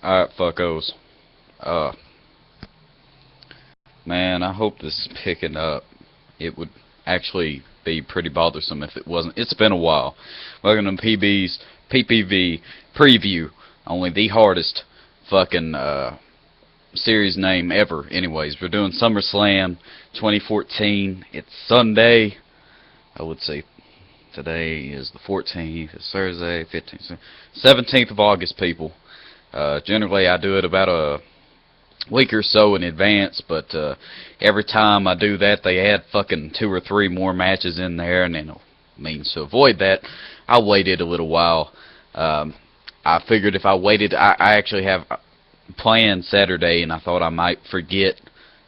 Alright, fuckos. Uh, man, I hope this is picking up. It would actually be pretty bothersome if it wasn't. It's been a while. Welcome to PB's PPV preview. Only the hardest fucking series name ever. Anyways, we're doing Sumerslam 2014. It's Sunday. I would say today is the 14th. It's Thursday, 15th, 17th of August, people. Generally, I do it about a week or so in advance, but every time I do that, they add fucking 2 or 3 more matches in there, and then means to avoid that, I waited a little while. I figured if I waited, I actually have planned Saturday, and I thought I might forget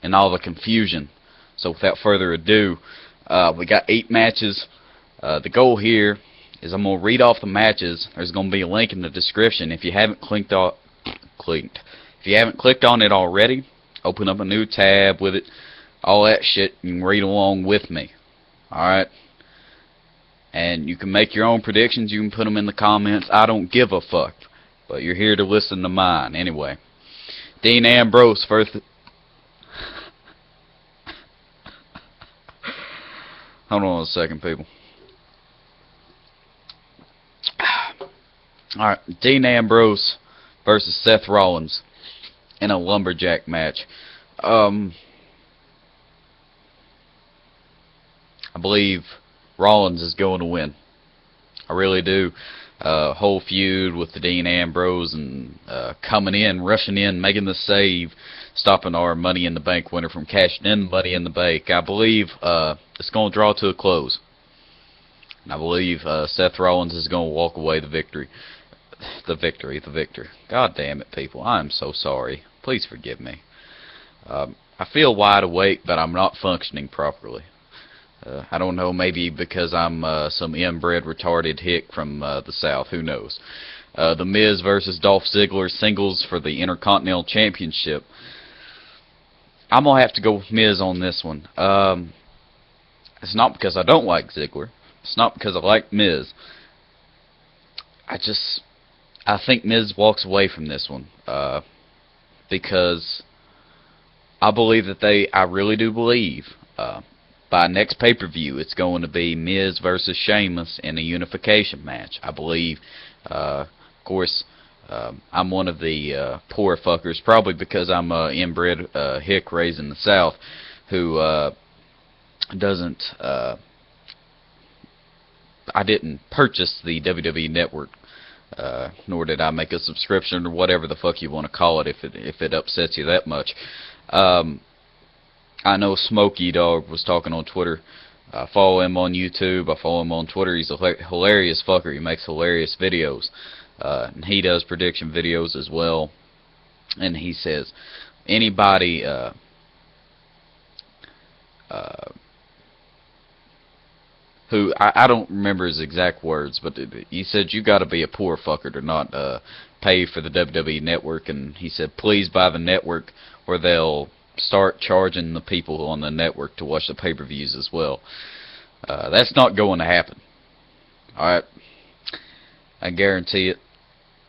in all the confusion. So without further ado, we got 8 matches. The goal here is I'm going to read off the matches. There's going to be a link in the description. If you haven't clicked on it already, open up a new tab with it, all that shit, and read along with me. Alright? And you can make your own predictions. You can put them in the comments. I don't give a fuck. But you're here to listen to mine. Anyway. Dean Ambrose first. Hold on a second, people. Alright, Dean Ambrose versus Seth Rollins in a lumberjack match. I believe Rollins is going to win. I really do. Whole feud with the Dean Ambrose and coming in, rushing in, making the save, stopping our Money in the Bank winner from cashing in Money in the Bank. I believe it's going to draw to a close. And I believe Seth Rollins is going to walk away the victor. God damn it, people. I am so sorry. Please forgive me. I feel wide awake, but I'm not functioning properly. I don't know, maybe because I'm some inbred retarded hick from the South. Who knows? The Miz versus Dolph Ziggler singles for the Intercontinental Championship. I'm going to have to go with Miz on this one. It's not because I don't like Ziggler. It's not because I like Miz. I think Miz walks away from this one. Because I believe that I really do believe, by next pay-per-view, it's going to be Miz versus Sheamus in a unification match. I believe, of course, I'm one of the poor fuckers, probably because I'm a inbred hick raised in the South, who doesn't, I didn't purchase the WWE Network, nor did I make a subscription or whatever the fuck you want to call it if it upsets you that much. I know Smokey Dog was talking on Twitter. I follow him on YouTube. I follow him on Twitter. He's a hilarious fucker. He makes hilarious videos. And he does prediction videos as well. And he says, anybody who, I don't remember his exact words, but he said you got to be a poor fucker to not pay for the WWE Network. And he said, please buy the network or they'll start charging the people on the network to watch the pay-per-views as well. That's not going to happen. Alright? I guarantee it.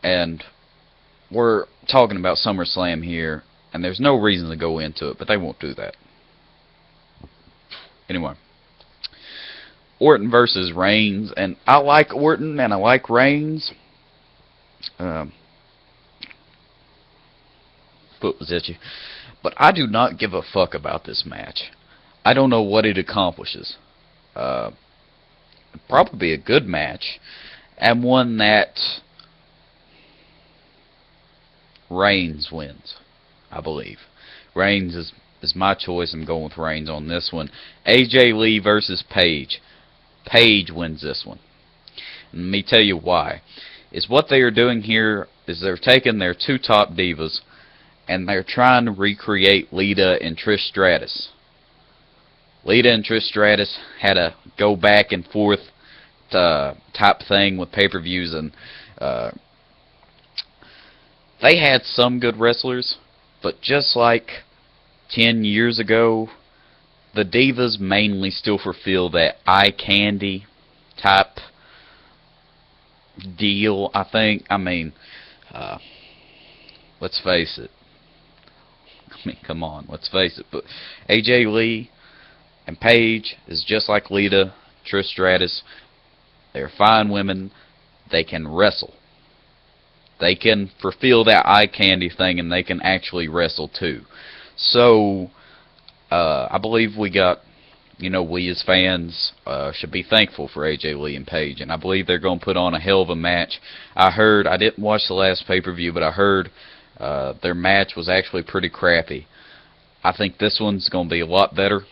And we're talking about SummerSlam here, and there's no reason to go into it, but they won't do that. Anyway. Orton versus Reigns, and I like Orton and I like Reigns. Foot was itchy. But I do not give a fuck about this match. I don't know what it accomplishes. Probably a good match, and one that Reigns wins, I believe. Reigns is my choice. I'm going with Reigns on this one. AJ Lee versus Paige. Paige wins this one. And let me tell you why. Is what they are doing here is they're taking their 2 top divas and they're trying to recreate Lita and Trish Stratus. Lita and Trish Stratus had a go back and forth type thing with pay-per-views, and they had some good wrestlers, but just like 10 years ago, the divas mainly still fulfill that eye candy type deal, I think. I mean, let's face it. I mean, come on, let's face it. But AJ Lee and Paige is just like Lita, Trish Stratus. They're fine women. They can wrestle. They can fulfill that eye candy thing, and they can actually wrestle too. So, I believe we got, we as fans should be thankful for AJ Lee and Paige, and I believe they're going to put on a hell of a match. I didn't watch the last pay-per-view, but I heard their match was actually pretty crappy. I think this one's going to be a lot better,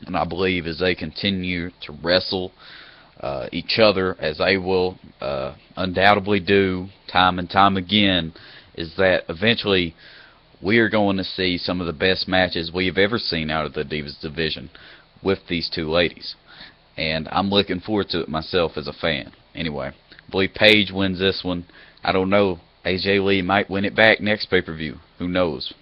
and I believe as they continue to wrestle each other, as they will undoubtedly do time and time again, is that eventually we are going to see some of the best matches we have ever seen out of the Divas division with these two ladies. And I'm looking forward to it myself as a fan. Anyway, I believe Paige wins this one. I don't know. AJ Lee might win it back next pay-per-view. Who knows?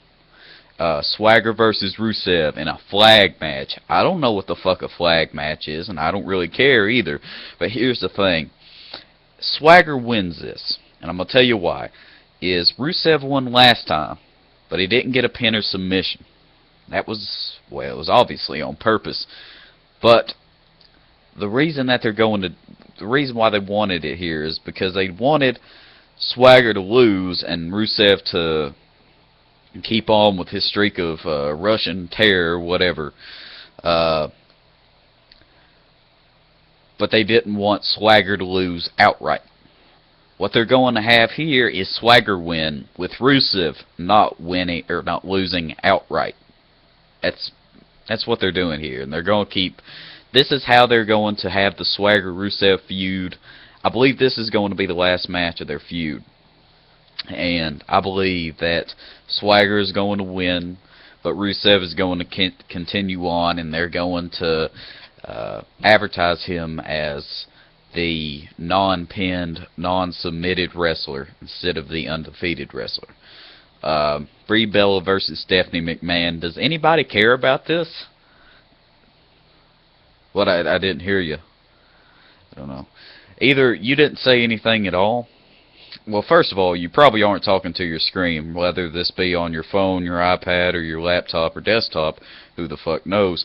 Swagger versus Rusev in a flag match. I don't know what the fuck a flag match is, and I don't really care either. But here's the thing. Swagger wins this, and I'm going to tell you why. Rusev won last time, but he didn't get a pin or submission. That was, well, it was obviously on purpose. But the reason that the reason why they wanted it here is because they wanted Swagger to lose and Rusev to keep on with his streak of Russian terror, whatever. But they didn't want Swagger to lose outright. What they're going to have here is Swagger win with Rusev not winning or not losing outright. That's what they're doing here, and they're going to keep. This is how they're going to have the Swagger Rusev feud. I believe this is going to be the last match of their feud, and I believe that Swagger is going to win, but Rusev is going to continue on, and they're going to advertise him as the non-pinned, non-submitted wrestler instead of the undefeated wrestler. Brie Bella versus Stephanie McMahon. Does anybody care about this? What? I didn't hear you. I don't know. Either you didn't say anything at all. Well, first of all, you probably aren't talking to your screen, whether this be on your phone, your iPad, or your laptop or desktop. Who the fuck knows?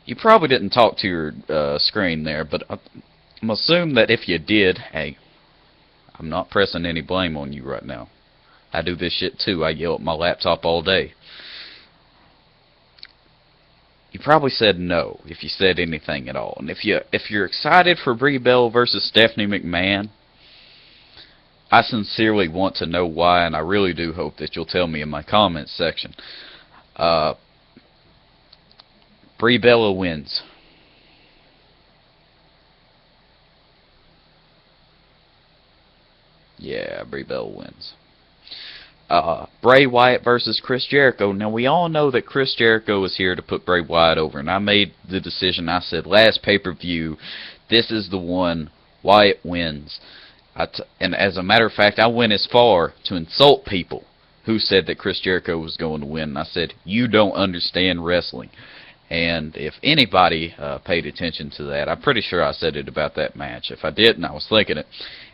You probably didn't talk to your screen there, but I'm assuming that if you did, hey, I'm not pressing any blame on you right now. I do this shit too. I yell at my laptop all day. You probably said no if you said anything at all. And if you're excited for Brie Bella versus Stephanie McMahon, I sincerely want to know why, and I really do hope that you'll tell me in my comments section. Brie Bella wins. Yeah, Brie Bella wins. Bray Wyatt versus Chris Jericho. Now, we all know that Chris Jericho is here to put Bray Wyatt over, and I made the decision. I said, last pay-per-view, this is the one. Wyatt wins. And as a matter of fact, I went as far to insult people who said that Chris Jericho was going to win. And I said, you don't understand wrestling. And if anybody paid attention to that, I'm pretty sure I said it about that match. If I didn't, I was thinking it.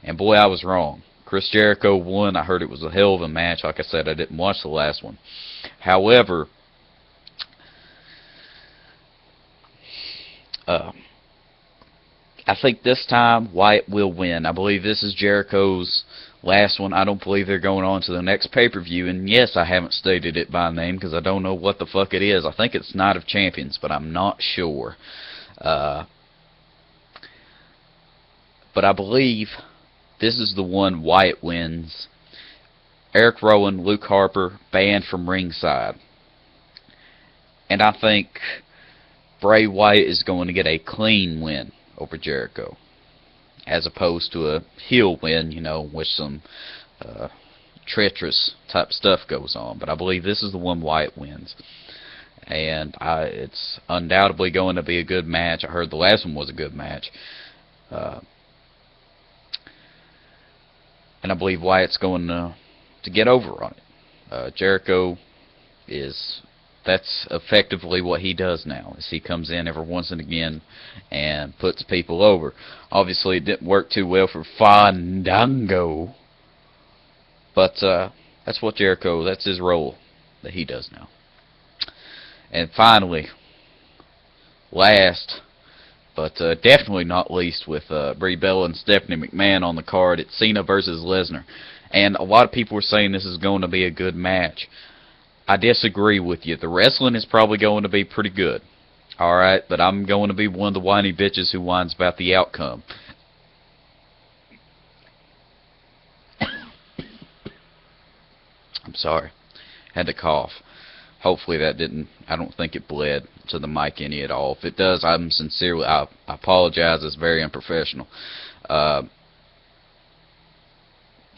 And boy, I was wrong. Chris Jericho won. I heard it was a hell of a match. Like I said, I didn't watch the last one. However, I think this time Wyatt will win. I believe this is Jericho's last one. I don't believe they're going on to the next pay-per-view. And yes, I haven't stated it by name because I don't know what the fuck it is. I think it's Night of Champions, but I'm not sure. But I believe this is the one Wyatt wins. Eric Rowan, Luke Harper, banned from ringside. And I think Bray Wyatt is going to get a clean win over Jericho, as opposed to a heel win, with some treacherous type stuff goes on. But I believe this is the one Wyatt wins. And it's undoubtedly going to be a good match. I heard the last one was a good match. And I believe Wyatt's going to get over on it. Jericho that's effectively what he does now, is he comes in every once and again and puts people over. Obviously, it didn't work too well for Fandango. But That's what Jericho, that's his role that he does now. And finally, last, but definitely not least, with Brie Bella and Stephanie McMahon on the card, it's Cena versus Lesnar. And a lot of people were saying this is going to be a good match. I disagree with you. The wrestling is probably going to be pretty good. Alright, but I'm going to be one of the whiny bitches who whines about the outcome. I'm sorry. Had to cough. Hopefully that didn't, I don't think it bled to the mic any at all. If it does, I apologize. It's very unprofessional.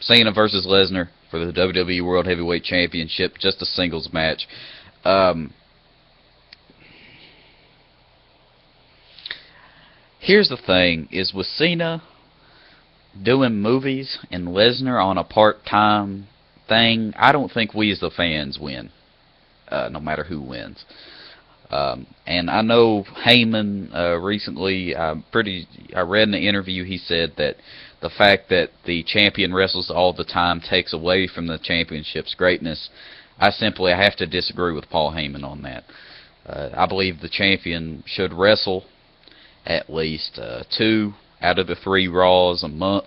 Cena versus Lesnar for the WWE World Heavyweight Championship, just a singles match. Here's the thing, is with Cena doing movies and Lesnar on a part-time thing, I don't think we as the fans win, no matter who wins. And I know Heyman recently, I read in an interview, he said that the fact that the champion wrestles all the time takes away from the championship's greatness. I have to disagree with Paul Heyman on that. I believe the champion should wrestle at least 2 out of the 3 Raws a month,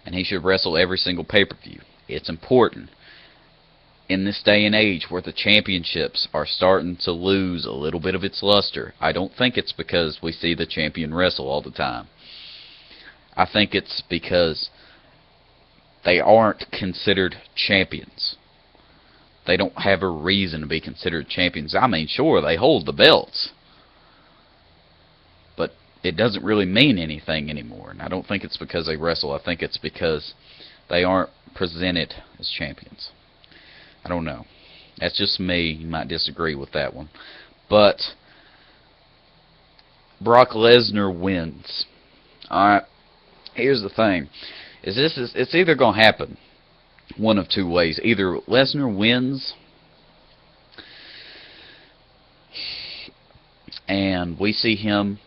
and he should wrestle every single pay-per-view. It's important. In this day and age where the championships are starting to lose a little bit of its luster, I don't think it's because we see the champion wrestle all the time. I think it's because they aren't considered champions. They don't have a reason to be considered champions. I mean, sure, they hold the belts, but it doesn't really mean anything anymore. And I don't think it's because they wrestle. I think it's because they aren't presented as champions. I don't know. That's just me. You might disagree with that one. But Brock Lesnar wins. Alright. Here's the thing. It's either going to happen one of 2 ways. Either Lesnar wins and we see him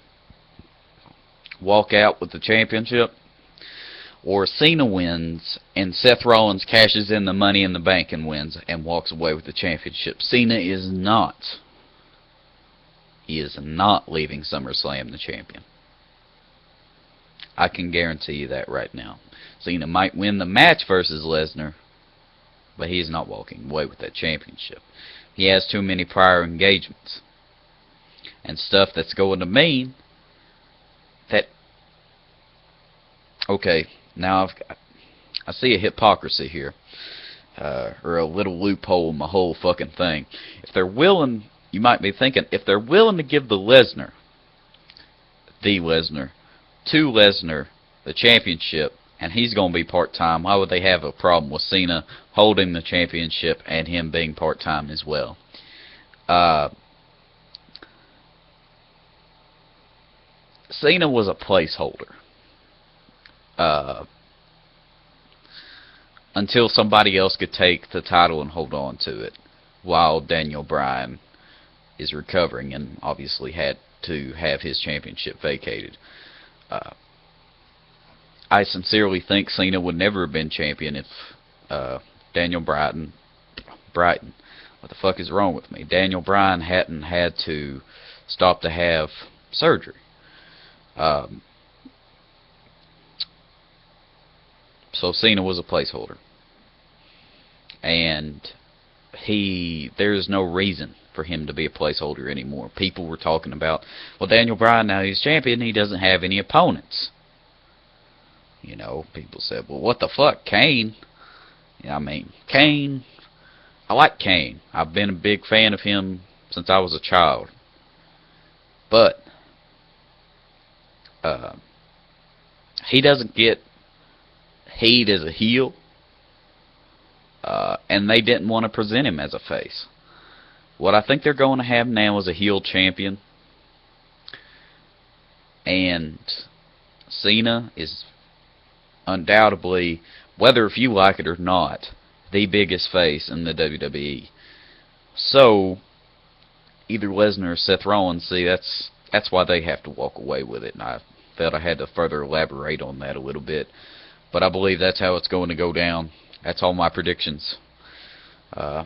walk out with the championship, or Cena wins and Seth Rollins cashes in the Money in the Bank and wins and walks away with the championship. Cena is not. He is not leaving SummerSlam the champion. I can guarantee you that right now. Cena might win the match versus Lesnar, but he's not walking away with that championship. He has too many prior engagements and stuff that's going to mean that, okay, now I see a hypocrisy here, or a little loophole in the whole fucking thing. If they're willing, you might be thinking, if they're willing to give the Lesnar to Lesnar the championship, and he's going to be part-time, why would they have a problem with Cena holding the championship and him being part-time as well? Cena was a placeholder until somebody else could take the title and hold on to it, while Daniel Bryan is recovering and obviously had to have his championship vacated. I sincerely think Cena would never have been champion if Daniel Bryan, what the fuck is wrong with me? Daniel Bryan hadn't had to stop to have surgery. So Cena was a placeholder, and there's no reason for him to be a placeholder anymore. People were talking about, well, Daniel Bryan, now he's champion, he doesn't have any opponents. You know, people said, well, what the fuck, Kane? I mean, Kane, I like Kane. I've been a big fan of him since I was a child. But he doesn't get heat as a heel, and they didn't want to present him as a face. What I think they're going to have now is a heel champion, and Cena is undoubtedly, whether if you like it or not, the biggest face in the WWE. So either Lesnar or Seth Rollins, see, that's why they have to walk away with it, and I felt I had to further elaborate on that a little bit. But I believe that's how it's going to go down. That's all my predictions. Uh,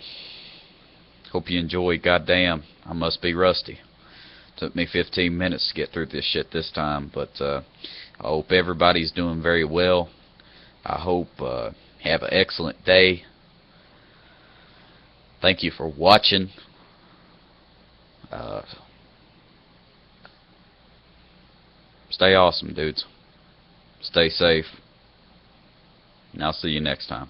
hope you enjoyed. Goddamn, I must be rusty. Took me 15 minutes to get through this shit this time, but I hope everybody's doing very well. I hope have an excellent day. Thank you for watching. Stay awesome, dudes. Stay safe. And I'll see you next time.